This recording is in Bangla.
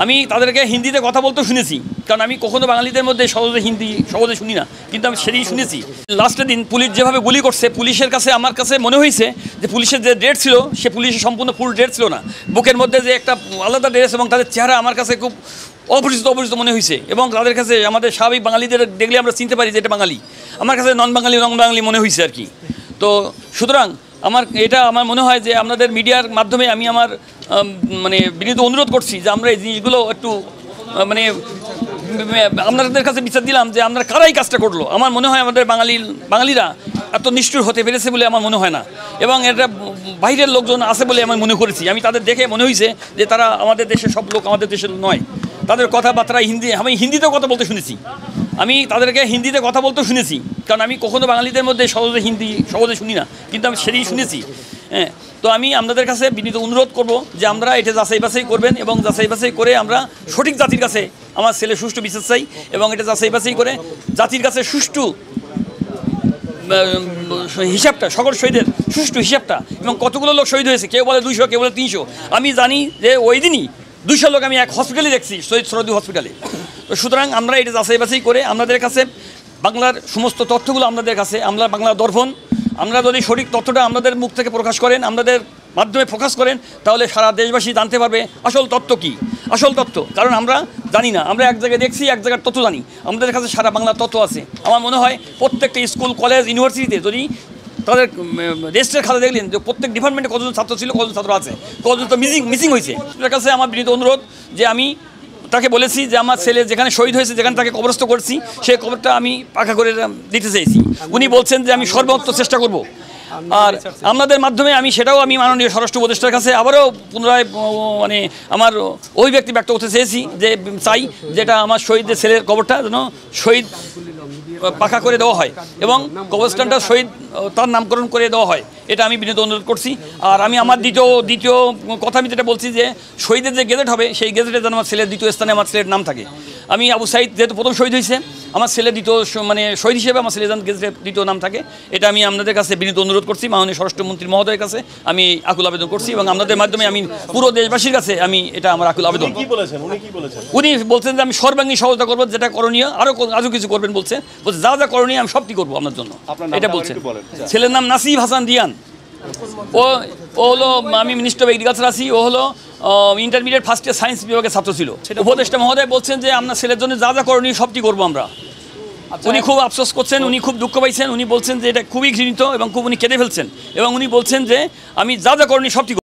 আমি তাদেরকে হিন্দিতে কথা বলতেও শুনেছি, কারণ আমি কখনো বাঙালিদের মধ্যে সহজে শুনি না, কিন্তু আমি সেটাই শুনেছি। লাস্টের দিন পুলিশ যেভাবে গুলি করছে, পুলিশের কাছে আমার কাছে মনে হয়েছে যে পুলিশের যে ড্রেস ছিল সে পুলিশের সম্পূর্ণ ফুল ড্রেস ছিল না, বুকের মধ্যে যে একটা আলাদা ড্রেস এবং তাদের চেহারা আমার কাছে খুব অপরিচিত মনে হয়েছে। এবং তাদের কাছে আমাদের স্বাভাবিক বাঙালিদের দেখলে আমরা চিনতে পারি যে এটা বাঙালি, আমার কাছে নন বাঙালি মনে হয়েছে আর কি। তো সুতরাং আমার মনে হয় যে আপনাদের মিডিয়ার মাধ্যমে আমি আমার মানে বিনীত অনুরোধ করছি যে আমরা এই জিনিসগুলো একটু মানে আপনাদের কাছে বিচার দিলাম যে আমরা কারাই কাজটা করলো। আমার মনে হয় আমাদের বাঙালিরা এত নিষ্ঠুর হতে পেরেছে বলে আমার মনে হয় না, এবং এটা বাইরের লোকজন আছে বলে আমি মনে করেছি। আমি তাদের দেখে মনে হয়েছে যে তারা আমাদের দেশের সব লোক আমাদের দেশের নয়। তাদের কথাবার্তা আমি হিন্দিতেও কথা বলতে শুনেছি, আমি তাদেরকে হিন্দিতে কথা বলতেও শুনেছি, কারণ আমি কখনো বাঙালিদের মধ্যে সহজে শুনি না, কিন্তু আমি সেটাই শুনেছি। হ্যাঁ, তো আমি আপনাদের কাছে বিনীত অনুরোধ করব যে আমরা এটা যাচাই বাছাই করবেন, এবং যাচাই বাছাই করে আমরা সঠিক জাতির কাছে আমার ছেলে সুষ্ঠু বিচার চাই, এবং এটা যাচাই বাছাই করে জাতির কাছে সুষ্ঠু হিসাবটা, সকল শহীদের সুষ্ঠু হিসাবটা, এবং কতগুলো লোক শহীদ হয়েছে, কেউ বলে 200, কেউ বলে 300। আমি জানি যে ওই দিনই 200 লোক আমি এক হসপিটালে দেখছি, শহীদ সরদি হসপিটালে। তো সুতরাং আমরা এটা যাচাই বাছাই করে আপনাদের কাছে বাংলার সমস্ত তথ্যগুলো আপনাদের কাছে, আমরা বাংলার দর্পণ, আমরা যদি সঠিক তথ্যটা আপনাদের মুখ থেকে প্রকাশ করেন, আপনাদের মাধ্যমে ফোকাস করেন, তাহলে সারা দেশবাসী জানতে পারবে আসল তথ্য কী। আসল তথ্য, কারণ আমরা জানি না, আমরা এক জায়গায় দেখছি, এক জায়গার তথ্য জানি, আমাদের কাছে সারা বাংলার তথ্য আছে। আমার মনে হয় প্রত্যেকটা স্কুল, কলেজ, ইউনিভার্সিটিতে যদি তাদের রেজিস্টার খাতা দেখলেন যে প্রত্যেক ডিপার্টমেন্টে কতজন ছাত্র ছিল, কতজন ছাত্র আছে, কতজন তো মিসিং হয়েছে। তার কাছে আমার বিনীত অনুরোধ যে আমি তাকে বলেছি যে আমার ছেলে যেখানে শহীদ হয়েছে, যেখানে তাকে কবরস্থ করছি, সেই কবরটা আমি পাকা করে দিতে চাইছি। উনি বলছেন যে আমি সর্বোচ্চ চেষ্টা করব, আর আপনাদের মাধ্যমে আমি মাননীয় স্বরাষ্ট্র উপদেষ্টার কাছে আবারও পুনরায় মানে আমার অভিব্যক্তি ব্যক্ত করতে চেয়েছি যে চাই যেটা আমার শহীদদের ছেলের কবরটা যেন শহীদ পাকা করে দেওয়া হয়, এবং কবরস্থানটা শহীদ তার নামকরণ করে দেওয়া হয়, এটা আমি বিনীত অনুরোধ করছি। আর আমি আমার দ্বিতীয় কথা আমি যেটা বলছি যে শহীদের যে গেজেট হবে, সেই গেজেটে যেন আমার ছেলের দ্বিতীয় স্থানে আমার ছেলের নাম থাকে। আমি আবু সাইদ যেহেতু প্রথম শহীদ হয়েছে, আমার ছেলে শহীদ হিসেবে আমার ছেলে যেন গেজেটে দ্বিতীয় নাম থাকে, এটা আমি আপনাদের কাছে বিনীত অনুরোধ করছি। মাননীয় স্বরাষ্ট্রমন্ত্রী মহোদয়ের কাছে আমি আকুল আবেদন করছি, এবং আপনাদের মাধ্যমে আমি পুরো দেশবাসীর কাছে আমি এটা আমার আকুল আবেদন। উনি বলছেন যে আমি সর্বাঙ্গীন সহায়তা করবো, যেটা করণীয় আরও কিছু করবেন বলছে যা করণীয় আমি সবটি করবো আপনার জন্য, এটা বলছেন। ছেলের নাম নাসিব হাসান রিয়ান, ও হলো আমি মিনিস্টার অফ এগ্রিকালচার আছি, ও হলো ইন্টারমিডিয়েট ফার্স্ট ইয়ার সায়েন্স বিভাগের ছাত্র ছিল। উপদেষ্টা মহোদয় বলছেন যে আপনার ছেলের জন্য যা করণীয় সবটি করবো আমরা। উনি খুব আফসোস করছেন, উনি খুব দুঃখ পাইছেন, উনি বলছেন যে এটা খুবই ঘৃণিত, এবং উনি কেঁদে ফেলছেন, এবং উনি বলছেন যে আমি যা করণীয় সবটি